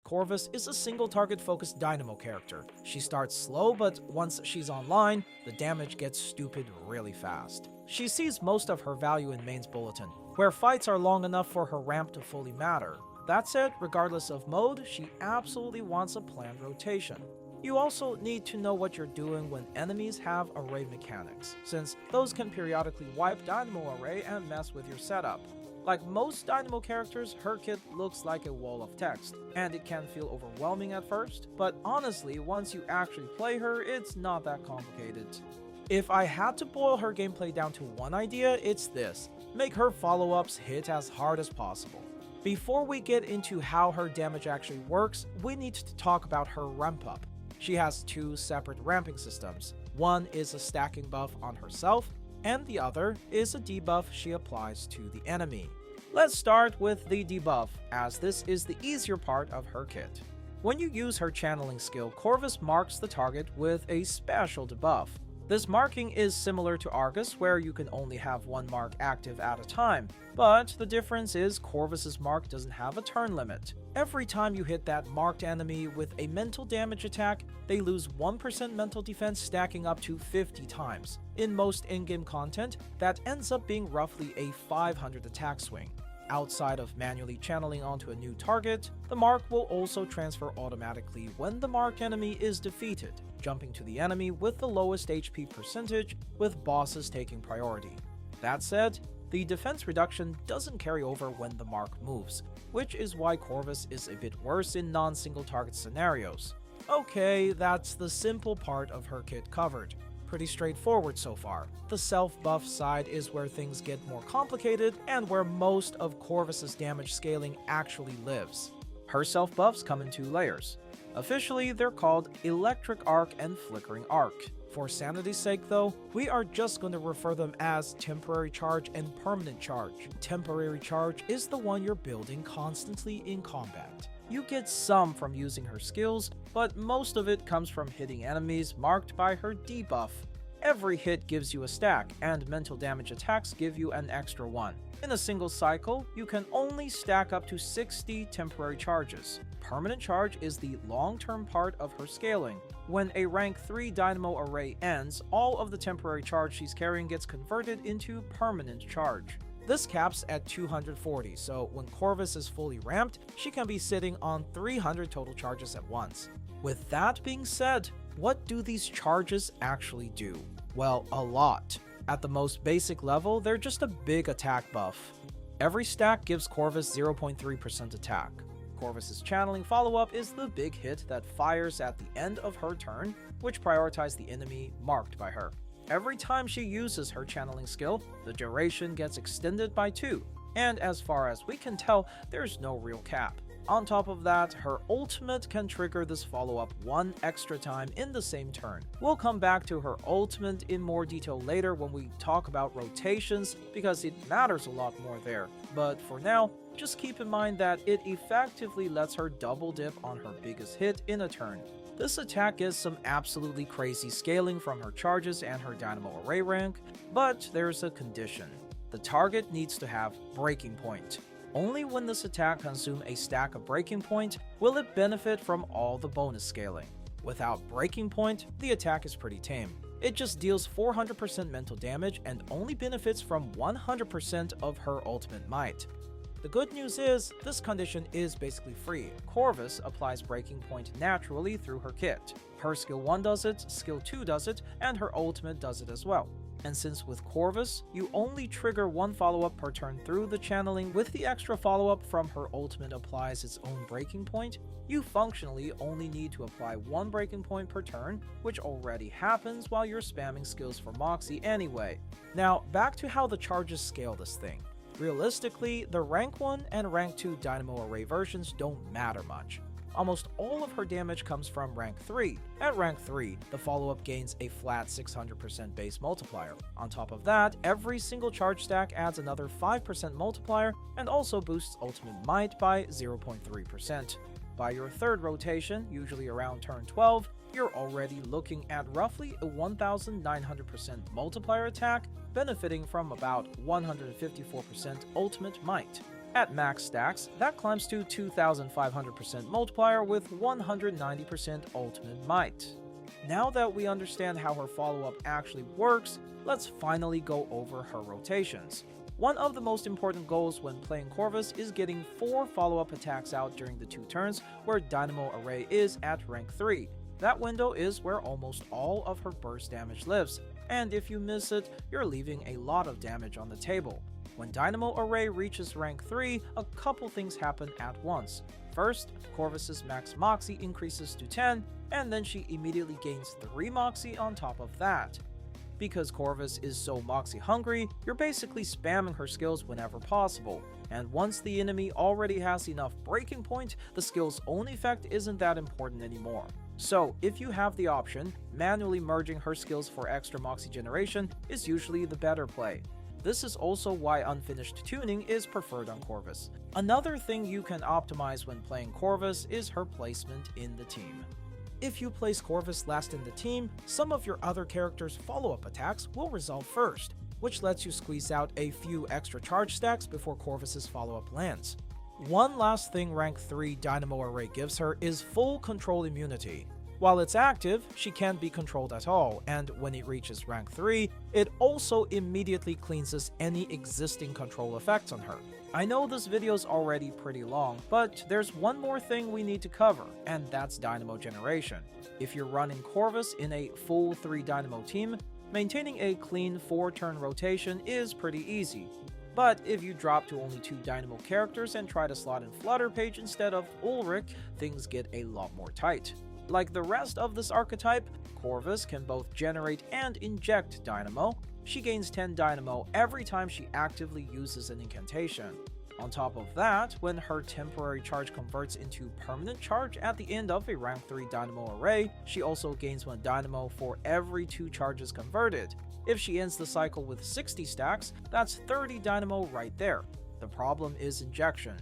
Corvus is a single-target focused Dynamo character. She starts slow, but once she's online, the damage gets stupid really fast. She sees most of her value in main's Bulletin, where fights are long enough for her ramp to fully matter. That said, regardless of mode, she absolutely wants a planned rotation. You also need to know what you're doing when enemies have array mechanics, since those can periodically wipe Dynamo Array and mess with your setup. Like most Dynamo characters, her kit looks like a wall of text, and it can feel overwhelming at first, but honestly, once you actually play her, it's not that complicated. If I had to boil her gameplay down to one idea, it's this: make her follow-ups hit as hard as possible. Before we get into how her damage actually works, we need to talk about her ramp up. She has two separate ramping systems. One is a stacking buff on herself, and the other is a debuff she applies to the enemy. Let's start with the debuff, as this is the easier part of her kit. When you use her channeling skill, Corvus marks the target with a special debuff. This marking is similar to Argus, where you can only have one mark active at a time, but the difference is Corvus's mark doesn't have a turn limit. Every time you hit that marked enemy with a mental damage attack, they lose 1% mental defense, stacking up to 50 times. In most in-game content, that ends up being roughly a 500 attack swing. Outside of manually channeling onto a new target, the mark will also transfer automatically when the marked enemy is defeated, jumping to the enemy with the lowest HP percentage, with bosses taking priority. That said, the defense reduction doesn't carry over when the mark moves, which is why Corvus is a bit worse in non-single target scenarios. Okay, that's the simple part of her kit covered. Pretty straightforward so far. The self-buff side is where things get more complicated and where most of Corvus's damage scaling actually lives. Her self-buffs come in two layers. Officially, they're called Electric Arc and Flickering Arc. For sanity's sake though, we are just going to refer them as Temporary Charge and Permanent Charge. Temporary Charge is the one you're building constantly in combat. You get some from using her skills, but most of it comes from hitting enemies marked by her debuff. Every hit gives you a stack, and mental damage attacks give you an extra one. In a single cycle, you can only stack up to 60 temporary charges. Permanent charge is the long-term part of her scaling. When a rank 3 Dynamo Array ends, all of the temporary charge she's carrying gets converted into permanent charge. This caps at 240, so when Corvus is fully ramped, she can be sitting on 300 total charges at once. With that being said, what do these charges actually do? Well, a lot. At the most basic level, they're just a big attack buff. Every stack gives Corvus 0.3% attack. Corvus's channeling follow-up is the big hit that fires at the end of her turn, which prioritizes the enemy marked by her. Every time she uses her channeling skill, the duration gets extended by 2, and as far as we can tell, there's no real cap. On top of that, her ultimate can trigger this follow-up one extra time in the same turn. We'll come back to her ultimate in more detail later when we talk about rotations, because it matters a lot more there. But for now, just keep in mind that it effectively lets her double dip on her biggest hit in a turn. This attack gets some absolutely crazy scaling from her charges and her Dynamo Array rank, but there's a condition. The target needs to have Breaking Point. Only when this attack consumes a stack of Breaking Point will it benefit from all the bonus scaling. Without Breaking Point, the attack is pretty tame. It just deals 400% mental damage and only benefits from 100% of her ultimate might. The good news is, this condition is basically free. Corvus applies Breaking Point naturally through her kit. Her skill 1 does it, skill 2 does it, and her ultimate does it as well. And since with Corvus, you only trigger one follow-up per turn through the channeling, with the extra follow-up from her ultimate applies its own Breaking Point, you functionally only need to apply one Breaking Point per turn, which already happens while you're spamming skills for Moxie anyway. Now, back to how the charges scale this thing. Realistically, the rank 1 and rank 2 Dynamo Array versions don't matter much. Almost all of her damage comes from rank 3. At rank 3, the follow-up gains a flat 600% base multiplier. On top of that, every single charge stack adds another 5% multiplier and also boosts ultimate might by 0.3%. By your third rotation, usually around turn 12, you're already looking at roughly a 1900% multiplier attack, benefiting from about 154% ultimate might. At max stacks, that climbs to 2500% multiplier with 190% ultimate might. Now that we understand how her follow-up actually works, let's finally go over her rotations. One of the most important goals when playing Corvus is getting 4 follow-up attacks out during the 2 turns where Dynamo Array is at rank 3. That window is where almost all of her burst damage lives, and if you miss it, you're leaving a lot of damage on the table. When Dynamo Array reaches rank 3, a couple things happen at once. First, Corvus's max Moxie increases to 10, and then she immediately gains 3 Moxie on top of that. Because Corvus is so Moxie hungry, you're basically spamming her skills whenever possible, and once the enemy already has enough breaking point, the skill's own effect isn't that important anymore. So, if you have the option, manually merging her skills for extra Moxie generation is usually the better play. This is also why unfinished tuning is preferred on Corvus. Another thing you can optimize when playing Corvus is her placement in the team. If you place Corvus last in the team, some of your other characters' follow-up attacks will resolve first, which lets you squeeze out a few extra charge stacks before Corvus's follow-up lands. One last thing rank 3 Dynamo Array gives her is full control immunity. While it's active, she can't be controlled at all, and when it reaches rank 3, it also immediately cleanses any existing control effects on her. I know this video's already pretty long, but there's one more thing we need to cover, and that's Dynamo Generation. If you're running Corvus in a full 3 Dynamo team, maintaining a clean 4-turn rotation is pretty easy. But if you drop to only 2 Dynamo characters and try to slot in Flutter Page instead of Ulrich, things get a lot more tight. Like the rest of this archetype, Corvus can both generate and inject Dynamo. She gains 10 Dynamo every time she actively uses an incantation. On top of that, when her temporary charge converts into permanent charge at the end of a rank 3 Dynamo Array, she also gains 1 Dynamo for every 2 charges converted. If she ends the cycle with 60 stacks, that's 30 Dynamo right there. The problem is injection.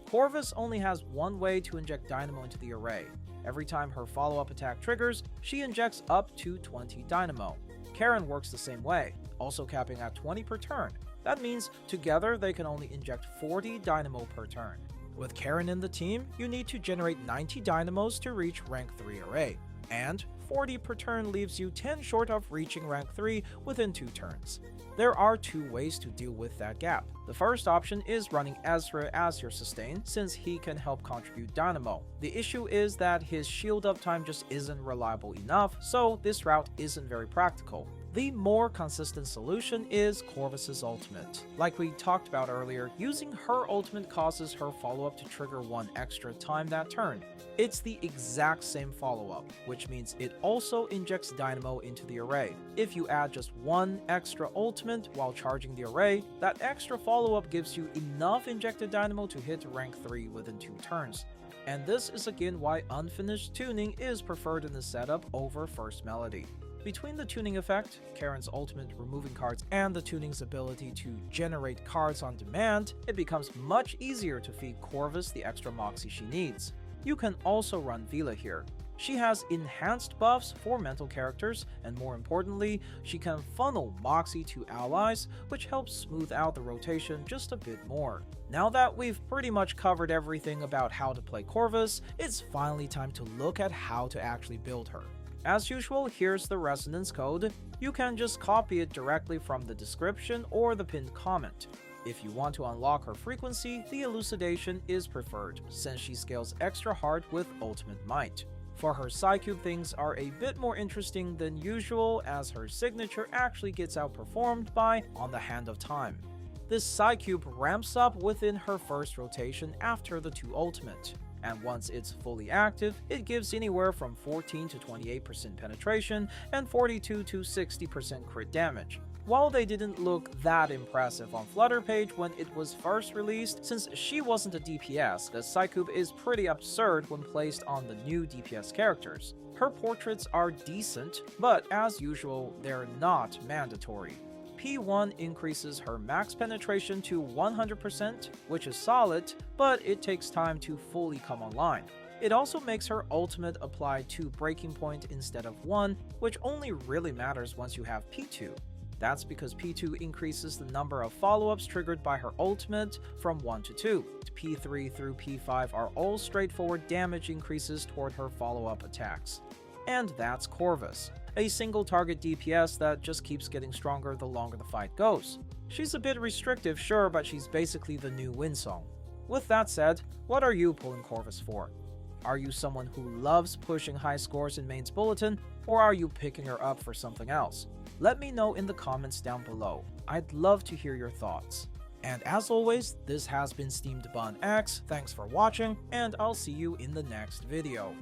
Corvus only has one way to inject Dynamo into the array. Every time her follow-up attack triggers, she injects up to 20 Dynamo. Karen works the same way, also capping at 20 per turn. That means together they can only inject 40 Dynamo per turn. With Karen in the team, you need to generate 90 Dynamos to reach rank 3 array, and 40 per turn leaves you 10 short of reaching rank 3 within 2 turns. There are 2 ways to deal with that gap. The first option is running Ezra as your sustain, since he can help contribute Dynamo. The issue is that his shield uptime just isn't reliable enough, so this route isn't very practical. The more consistent solution is Corvus's ultimate. Like we talked about earlier, using her ultimate causes her follow-up to trigger 1 extra time that turn. It's the exact same follow-up, which means it also injects Dynamo into the array. If you add just 1 extra ultimate while charging the array, that extra follow-up gives you enough injected Dynamo to hit rank 3 within 2 turns. And this is again why unfinished tuning is preferred in this setup over First Melody. Between the tuning effect, Karen's ultimate removing cards, and the tuning's ability to generate cards on demand, it becomes much easier to feed Corvus the extra Moxie she needs. You can also run Vila here. She has enhanced buffs for mental characters, and more importantly, she can funnel Moxie to allies, which helps smooth out the rotation just a bit more. Now that we've pretty much covered everything about how to play Corvus, it's finally time to look at how to actually build her. As usual, here's the resonance code. You can just copy it directly from the description or the pinned comment. If you want to unlock her frequency, the elucidation is preferred, since she scales extra hard with ultimate might. For her Psycube, things are a bit more interesting than usual, as her signature actually gets outperformed by On the Hand of Time. This Psycube ramps up within her first rotation after the 2 ultimate. And once it's fully active, it gives anywhere from 14 to 28% penetration and 42 to 60% crit damage. While they didn't look that impressive on Flutter Page when it was first released, since she wasn't a DPS, the Psycube is pretty absurd when placed on the new DPS characters. Her portraits are decent, but as usual, they're not mandatory. P1 increases her max penetration to 100%, which is solid, but it takes time to fully come online. It also makes her ultimate apply 2 breaking point instead of 1, which only really matters once you have P2. That's because P2 increases the number of follow-ups triggered by her ultimate from 1 to 2. P3 through P5 are all straightforward damage increases toward her follow-up attacks. And that's Corvus, a single target DPS that just keeps getting stronger the longer the fight goes. She's a bit restrictive, sure, but she's basically the new Windsong. With that said, what are you pulling Corvus for? Are you someone who loves pushing high scores in main's Bulletin, or are you picking her up for something else? Let me know in the comments down below. I'd love to hear your thoughts. And as always, this has been Steamed Bun X, thanks for watching, and I'll see you in the next video.